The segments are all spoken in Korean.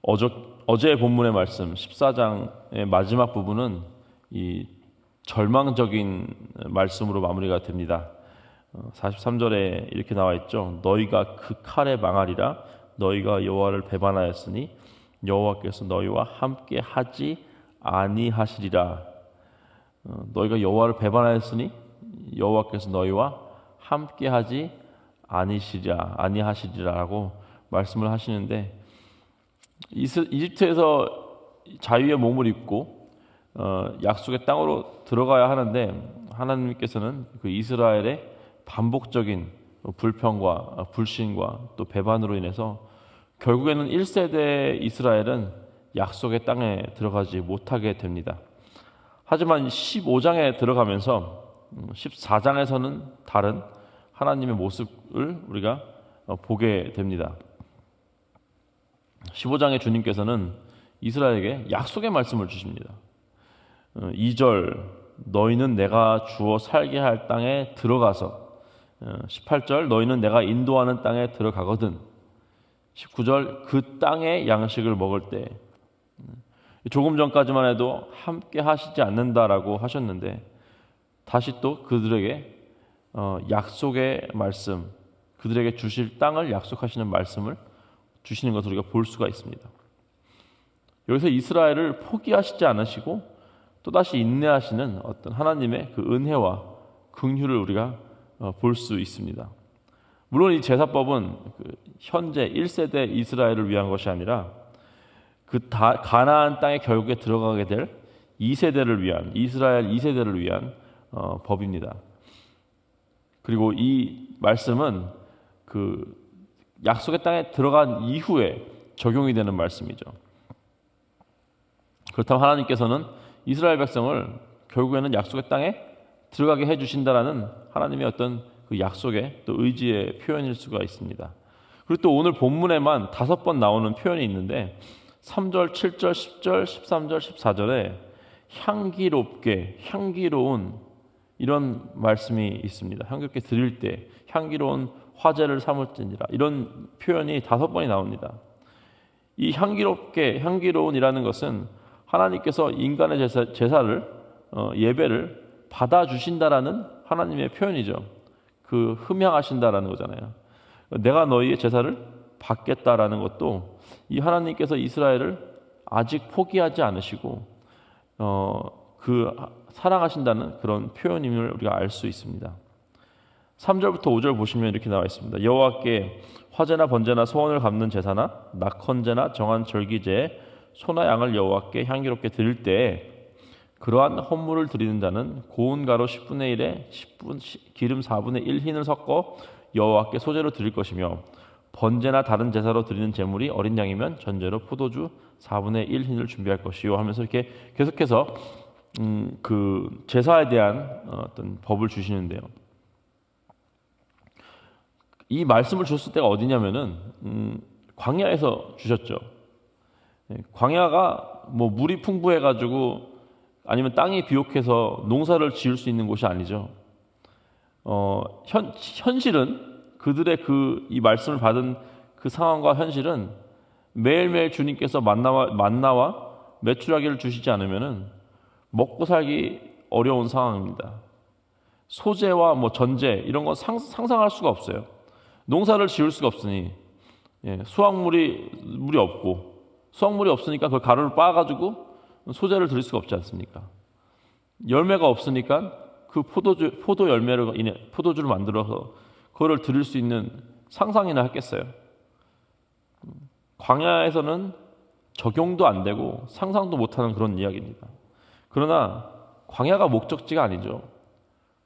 어제 본문의 말씀 14장의 마지막 부분은 이 절망적인 말씀으로 마무리가 됩니다. 43절에 이렇게 나와 있죠. 너희가 그 칼에 망하리라. 너희가 여호와를 배반하였으니 여호와께서 너희와 함께 하지 아니하시리라. 너희가 여호와를 배반하였으니 여호와께서 너희와 함께 하지 아니하시리라라고 말씀을 하시는데, 이집트에서 자유의 몸을 입고 약속의 땅으로 들어가야 하는데, 하나님께서는 그 이스라엘의 반복적인 불평과 불신과 또 배반으로 인해서 결국에는 1세대 이스라엘은 약속의 땅에 들어가지 못하게 됩니다. 하지만 15장에 들어가면서 14장에서는 다른 하나님의 모습을 우리가 보게 됩니다. 15장에 주님께서는 이스라엘에게 약속의 말씀을 주십니다. 2절 너희는 내가 주어 살게 할 땅에 들어가서, 18절 너희는 내가 인도하는 땅에 들어가거든, 19절 그 땅의 양식을 먹을 때. 조금 전까지만 해도 함께 하시지 않는다라고 하셨는데 다시 또 그들에게 약속의 말씀, 그들에게 주실 땅을 약속하시는 말씀을 주시는 것을 우리가 볼 수가 있습니다. 여기서 이스라엘을 포기하시지 않으시고 또다시 인내하시는 어떤 하나님의 그 은혜와 긍휼을 우리가 볼 수 있습니다. 물론 이 제사법은 현재 1세대 이스라엘을 위한 것이 아니라 가나안 땅에 결국에 들어가게 될 2세대를 위한, 이스라엘 2세대를 위한 법입니다. 그리고 이 말씀은 그 약속의 땅에 들어간 이후에 적용이 되는 말씀이죠. 그렇다면 하나님께서는 이스라엘 백성을 결국에는 약속의 땅에 들어가게 해주신다라는 하나님의 어떤 그 약속의 또 의지의 표현일 수가 있습니다. 그리고 또 오늘 본문에만 5번 나오는 표현이 있는데 3절, 7절, 10절, 13절, 14절에 향기롭게, 향기로운 이런 말씀이 있습니다. 향기롭게 드릴 때 향기로운 화제를 삼을지니라, 이런 표현이 5번이 나옵니다. 이 향기롭게, 향기로운이라는 것은 하나님께서 인간의 제사를, 예배를 받아주신다라는 하나님의 표현이죠. 그 흠양하신다라는 거잖아요. 내가 너희의 제사를 받겠다라는 것도 이 하나님께서 이스라엘을 아직 포기하지 않으시고 그 사랑하신다는 그런 표현임을 우리가 알 수 있습니다. 3절부터 5절 보시면 이렇게 나와 있습니다. 여호와께 화제나 번제나 소원을 갚는 제사나 낙헌제나 정한 절기제에 소나 양을 여호와께 향기롭게 드릴 때에 그러한 헌물을 드리는 자는 고운 가루 10분의 1에 기름 4분의 1 흰을 섞어 여호와께 소제로 드릴 것이며, 번제나 다른 제사로 드리는 제물이 어린 양이면 전제로 포도주 4분의 1 흰을 준비할 것이요 하면서 이렇게 계속해서 그 제사에 대한 어떤 법을 주시는데요. 이 말씀을 줬을 때가 어디냐면은 광야에서 주셨죠. 광야가 뭐 물이 풍부해가지고 아니면 땅이 비옥해서 농사를 지을 수 있는 곳이 아니죠. 현실은 그들의 이 말씀을 받은 그 상황과 현실은 매일매일 주님께서 만나와 메추라기를 주시지 않으면은 먹고 살기 어려운 상황입니다. 소재와 뭐 전제 이런 건 상상할 수가 없어요. 농사를 지을 수가 없으니, 물이 없고 수확물이 없으니까 그 가루를 빻아가지고 소재를 드릴 수가 없지 않습니까? 열매가 없으니까 그 포도 열매로 인해 포도주를 만들어서 그거를 드릴 수 있는 상상이나 했겠어요? 광야에서는 적용도 안 되고 상상도 못하는 그런 이야기입니다. 그러나 광야가 목적지가 아니죠.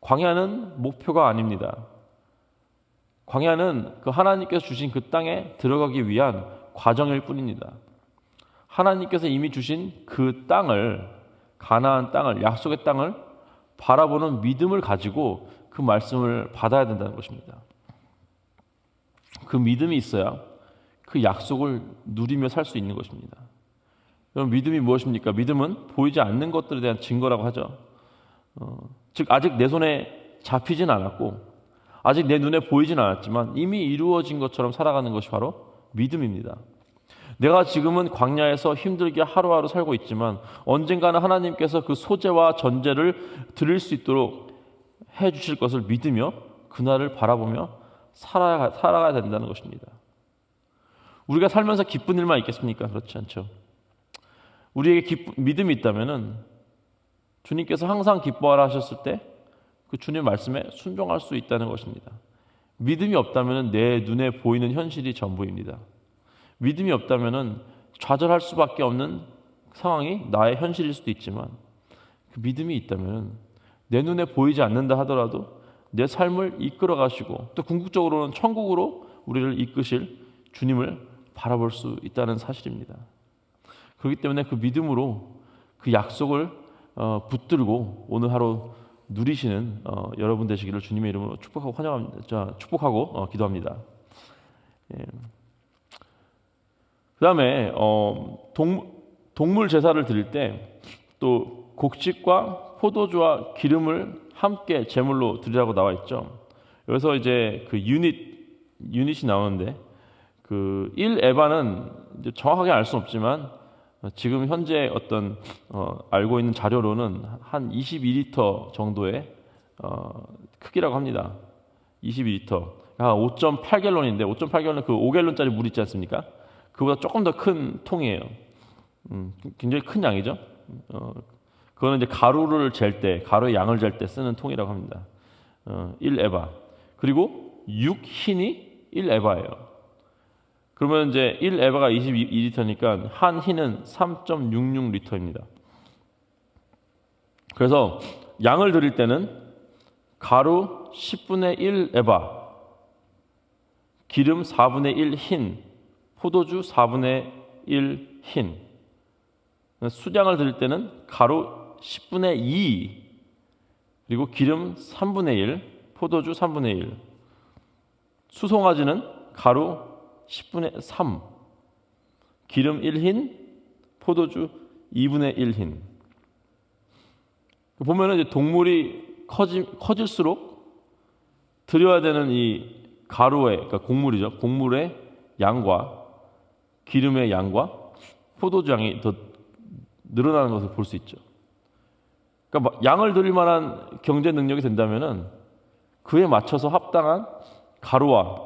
광야는 목표가 아닙니다. 광야는 그 하나님께서 주신 그 땅에 들어가기 위한 과정일 뿐입니다. 하나님께서 이미 주신 그 땅을, 가나안 땅을, 약속의 땅을 바라보는 믿음을 가지고 그 말씀을 받아야 된다는 것입니다. 그 믿음이 있어야 그 약속을 누리며 살 수 있는 것입니다. 여러분, 믿음이 무엇입니까? 믿음은 보이지 않는 것들에 대한 증거라고 하죠. 즉 아직 내 손에 잡히진 않았고 아직 내 눈에 보이진 않았지만 이미 이루어진 것처럼 살아가는 것이 바로 믿음입니다. 내가 지금은 광야에서 힘들게 하루하루 살고 있지만 언젠가는 하나님께서 그 소재와 전제를 드릴 수 있도록 해 주실 것을 믿으며 그날을 바라보며 살아가야 된다는 것입니다. 우리가 살면서 기쁜 일만 있겠습니까? 그렇지 않죠. 우리에게 믿음이 있다면 주님께서 항상 기뻐하라 하셨을 때 그 주님 말씀에 순종할 수 있다는 것입니다. 믿음이 없다면 내 눈에 보이는 현실이 전부입니다. 믿음이 없다면 좌절할 수밖에 없는 상황이 나의 현실일 수도 있지만 그 믿음이 있다면 내 눈에 보이지 않는다 하더라도 내 삶을 이끌어 가시고 또 궁극적으로는 천국으로 우리를 이끄실 주님을 바라볼 수 있다는 사실입니다. 그렇기 때문에 그 믿음으로 그 약속을 붙들고 오늘 하루 누리시는 여러분 되시기를 주님의 이름으로 축복하고 기도합니다. 예. 그다음에 동물 제사를 드릴 때 또 곡식과 포도주와 기름을 함께 제물로 드리라고 나와 있죠. 여기서 이제 그 유닛이 나오는데 그 1에바는 이제 정확하게 알 수는 없지만 지금 현재 어떤 알고 있는 자료로는 한 22리터 정도의 크기라고 합니다. 22리터. 5.8갤론인데 5.8갤론은 그 5갤론짜리 물 있지 않습니까? 그보다 조금 더 큰 통이에요. 굉장히 큰 양이죠. 그거는 이제 가루의 양을 잴 때 쓰는 통이라고 합니다. 1에바. 그리고 6흰이 1에바예요. 그러면 이제 1에바가 22리터니까 한 흰은 3.66리터입니다. 그래서 양을 드릴 때는 가루 10분의 1에바, 기름 4분의 1 흰, 포도주 4분의 1 흰. 수량을 드릴 때는 가루 10분의 2, 그리고 기름 3분의 1, 포도주 3분의 1. 수송아지는 가루 10분의 3, 기름 1흰, 포도주 2분의 1흰. 보면은 이제 동물이 커질수록 드려야 되는 이 가루의, 그러니까 곡물이죠. 곡물의 양과 기름의 양과 포도주 양이 더 늘어나는 것을 볼 수 있죠. 그러니까 양을 드릴 만한 경제 능력이 된다면은 그에 맞춰서 합당한 가루와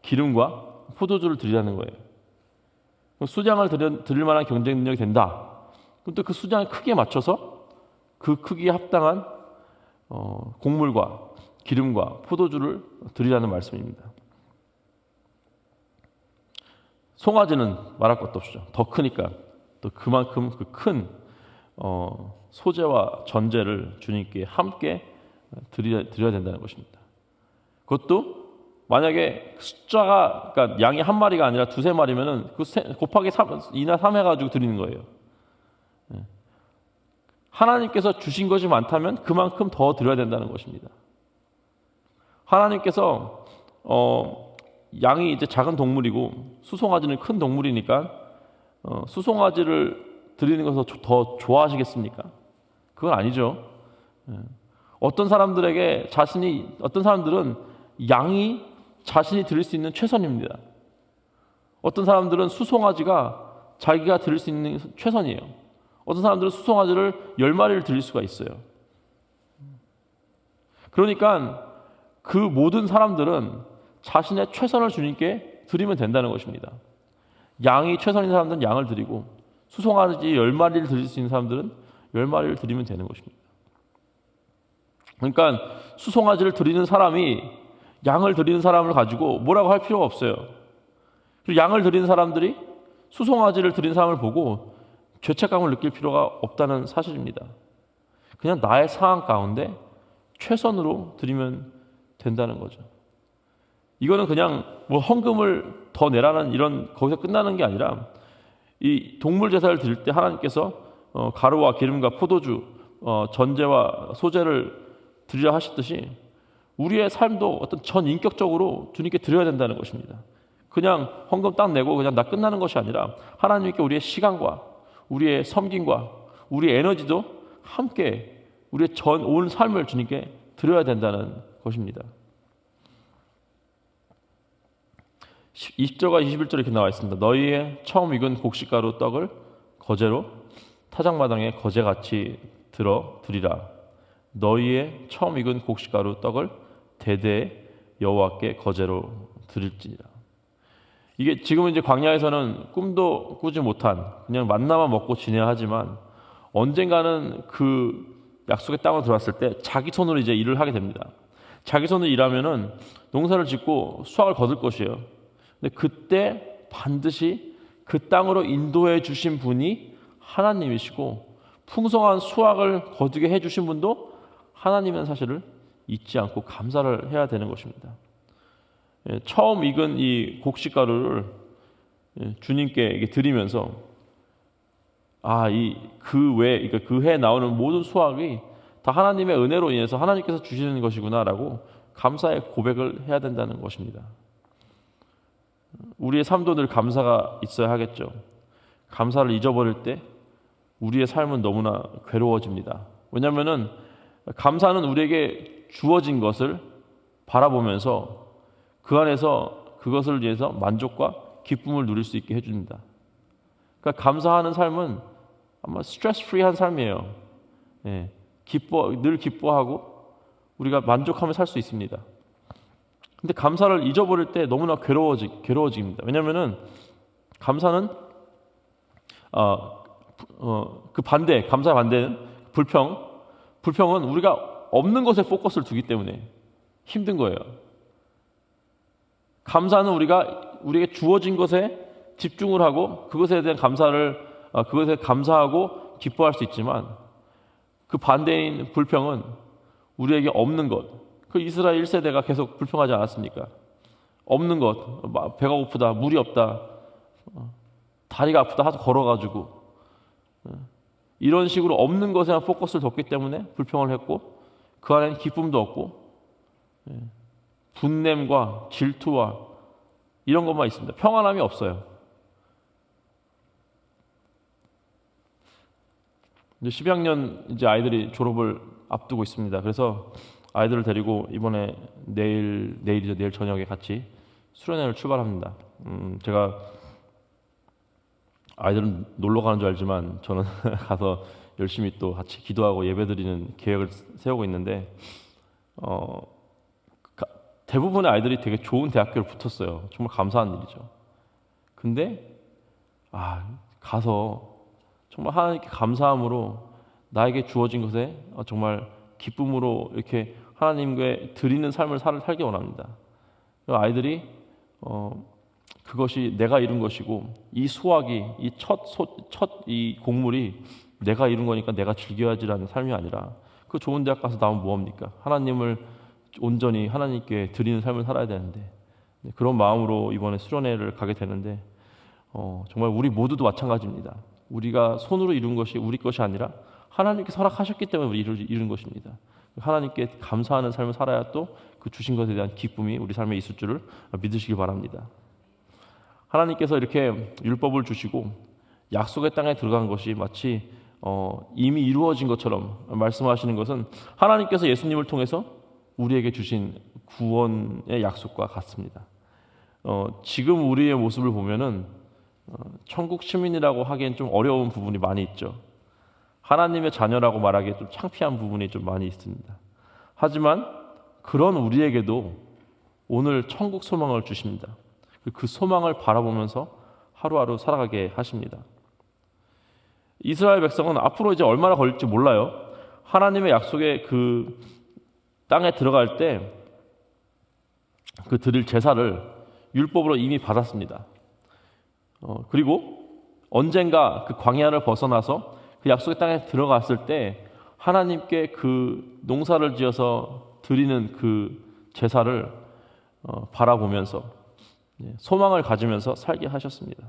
기름과 포도주를 드리라는 거예요. 수량을 드릴 만한 경제 능력이 된다. 그럼 또 그 수량의 크기에 맞춰서 그 크기에 합당한 곡물과 기름과 포도주를 드리라는 말씀입니다. 송아지는 말할 것도 없죠. 더 크니까 또 그만큼 그 큰 소재와 전제를 주님께 함께 드려야 된다는 것입니다. 그것도 만약에 숫자가, 그러니까 양이 한 마리가 아니라 두세 마리면은 그 곱하기 2나 3 해가지고 드리는 거예요. 하나님께서 주신 것이 많다면 그만큼 더 드려야 된다는 것입니다. 하나님께서 양이 이제 작은 동물이고 수송아지는 큰 동물이니까 수송아지를 드리는 것을 더 좋아하시겠습니까? 그건 아니죠. 어떤 사람들은 양이 자신이 드릴 수 있는 최선입니다. 어떤 사람들은 수송아지가 자기가 드릴 수 있는 최선이에요. 어떤 사람들은 수송아지를 10마리를 드릴 수가 있어요. 그러니까 그 모든 사람들은 자신의 최선을 주님께 드리면 된다는 것입니다. 양이 최선인 사람들은 양을 드리고 수송아지 10마리를 드릴 수 있는 사람들은 10마리를 드리면 되는 것입니다. 그러니까 수송아지를 드리는 사람이 양을 드리는 사람을 가지고 뭐라고 할 필요가 없어요. 그리고 양을 드리는 사람들이 수송아지를 드리는 사람을 보고 죄책감을 느낄 필요가 없다는 사실입니다. 그냥 나의 상황 가운데 최선으로 드리면 된다는 거죠. 이거는 그냥 뭐 헌금을 더 내라는 이런 거기서 끝나는 게 아니라 이 동물 제사를 드릴 때 하나님께서 가루와 기름과 포도주 전제와 소재를 드리라 하셨듯이 우리의 삶도 어떤 전 인격적으로 주님께 드려야 된다는 것입니다. 그냥 헌금 딱 내고 그냥 나 끝나는 것이 아니라 하나님께 우리의 시간과 우리의 섬김과 우리의 에너지도 함께 우리의 온 삶을 주님께 드려야 된다는 것입니다. 20절과 21절에 이렇게 나와 있습니다. 너희의 처음 익은 곡식가루 떡을 거제로 타작마당에 거제같이 들어 드리라. 너희의 처음 익은 곡식가루 떡을 대대에 여호와께 거제로 드릴지니라. 이게 지금은 이제 광야에서는 꿈도 꾸지 못한 그냥 만나만 먹고 지내야 하지만 언젠가는 그 약속의 땅으로 들어왔을 때 자기 손으로 이제 일을 하게 됩니다. 자기 손으로 일하면은 농사를 짓고 수확을 거둘 것이에요. 근데 그때 반드시 그 땅으로 인도해 주신 분이 하나님이시고 풍성한 수확을 거두게 해 주신 분도 하나님이라는 사실을 잊지 않고 감사를 해야 되는 것입니다. 처음 익은 이 곡식가루를 주님께 드리면서 그러니까 그 해 나오는 모든 수확이 다 하나님의 은혜로 인해서 하나님께서 주시는 것이구나라고 감사의 고백을 해야 된다는 것입니다. 우리의 삶도 늘 감사가 있어야 하겠죠. 감사를 잊어버릴 때 우리의 삶은 너무나 괴로워집니다. 왜냐하면은 감사는 우리에게 주어진 것을 바라보면서 그 안에서 그것을 위해서 만족과 기쁨을 누릴 수 있게 해줍니다. 그러니까 감사하는 삶은 아마 스트레스 프리한 삶이에요. 늘 기뻐하고 우리가 만족하며 살 수 있습니다. 근데 감사를 잊어버릴 때 너무나 괴로워집니다. 왜냐하면은 감사는 감사의 반대는 불평은 우리가 없는 것에 포커스를 두기 때문에 힘든 거예요. 감사는 우리에게 주어진 것에 집중을 하고 그것에 대한 그것에 감사하고 기뻐할 수 있지만 그 반대인 불평은 우리에게 없는 것. 그 이스라엘 1세대가 계속 불평하지 않았습니까? 없는 것, 배가 고프다, 물이 없다, 다리가 아프다 하도 걸어가지고 이런 식으로 없는 것에만 포커스를 뒀기 때문에 불평을 했고 그 안에는 기쁨도 없고 분냄과 질투와 이런 것만 있습니다. 평안함이 없어요. 이제 10학년 이제 아이들이 졸업을 앞두고 있습니다. 그래서 아이들을 데리고 이번에 내일 저녁에 같이 수련회를 출발합니다. 제가 아이들은 놀러 가는 줄 알지만 저는 가서 열심히 또 같이 기도하고 예배드리는 계획을 세우고 있는데 대부분의 아이들이 되게 좋은 대학교를 붙었어요. 정말 감사한 일이죠. 근데 가서 정말 하나님께 감사함으로 나에게 주어진 것에 정말 기쁨으로 이렇게 하나님께 드리는 삶을 살기 원합니다. 아이들이 그것이 내가 이룬 것이고 이 수확이 이 이 곡물이 내가 이룬 거니까 내가 즐겨야지라는 삶이 아니라 그 좋은 대학 가서 나오면 뭐합니까? 하나님을 온전히 하나님께 드리는 삶을 살아야 되는데 그런 마음으로 이번에 수련회를 가게 되는데 정말 우리 모두도 마찬가지입니다. 우리가 손으로 이룬 것이 우리 것이 아니라 하나님께 허락하셨기 때문에 우리 이룬 것입니다. 하나님께 감사하는 삶을 살아야 또 그 주신 것에 대한 기쁨이 우리 삶에 있을 줄을 믿으시기 바랍니다. 하나님께서 이렇게 율법을 주시고 약속의 땅에 들어간 것이 마치 이미 이루어진 것처럼 말씀하시는 것은 하나님께서 예수님을 통해서 우리에게 주신 구원의 약속과 같습니다. 지금 우리의 모습을 보면은 천국 시민이라고 하기엔 좀 어려운 부분이 많이 있죠. 하나님의 자녀라고 말하기에 좀 창피한 부분이 좀 많이 있습니다. 하지만 그런 우리에게도 오늘 천국 소망을 주십니다. 그 소망을 바라보면서 하루하루 살아가게 하십니다. 이스라엘 백성은 앞으로 이제 얼마나 걸릴지 몰라요. 하나님의 약속의 그 땅에 들어갈 때 그 드릴 제사를 율법으로 이미 받았습니다. 그리고 언젠가 그 광야를 벗어나서 그 약속의 땅에 들어갔을 때 하나님께 그 농사를 지어서 드리는 그 제사를 바라보면서 소망을 가지면서 살게 하셨습니다.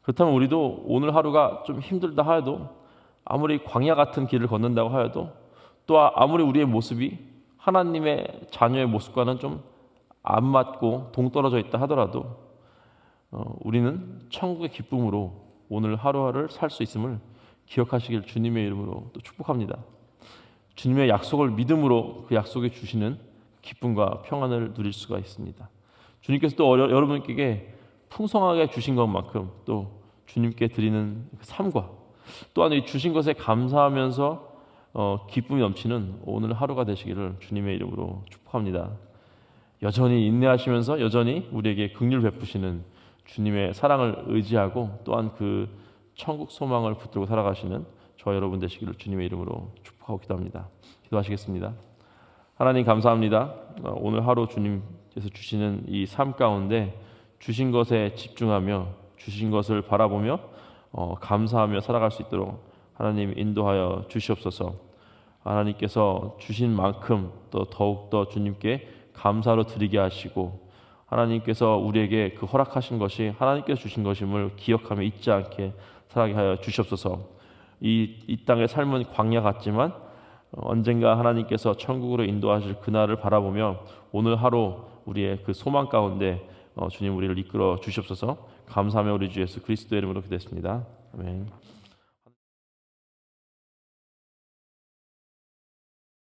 그렇다면 우리도 오늘 하루가 좀 힘들다 하여도 아무리 광야 같은 길을 걷는다고 하여도 또 아무리 우리의 모습이 하나님의 자녀의 모습과는 좀 안 맞고 동떨어져 있다 하더라도 우리는 천국의 기쁨으로 오늘 하루하루를 살 수 있음을 기억하시길 주님의 이름으로 또 축복합니다. 주님의 약속을 믿음으로 그 약속에 주시는 기쁨과 평안을 누릴 수가 있습니다. 주님께서 또 여러분에게 풍성하게 주신 것만큼 또 주님께 드리는 그 삶과 또한 이 주신 것에 감사하면서 기쁨이 넘치는 오늘 하루가 되시기를 주님의 이름으로 축복합니다. 여전히 인내하시면서 여전히 우리에게 긍휼 베푸시는 주님의 사랑을 의지하고 또한 그 천국 소망을 붙들고 살아가시는 저와 여러분 되시기를 주님의 이름으로 축복하고 기도합니다. 기도하시겠습니다. 하나님 감사합니다. 오늘 하루 주님께서 주시는 이 삶 가운데 주신 것에 집중하며 주신 것을 바라보며 감사하며 살아갈 수 있도록 하나님 인도하여 주시옵소서. 하나님께서 주신 만큼 또 더욱더 주님께 감사로 드리게 하시고 하나님께서 우리에게 그 허락하신 것이 하나님께서 주신 것임을 기억하며 잊지 않게 살아가게 하여 주시옵소서. 이 땅의 삶은 광야 같지만 언젠가 하나님께서 천국으로 인도하실 그날을 바라보며 오늘 하루 우리의 그 소망 가운데 주님 우리를 이끌어 주시옵소서. 감사하며 우리 주 예수 그리스도의 이름으로 기도했습니다. 아멘.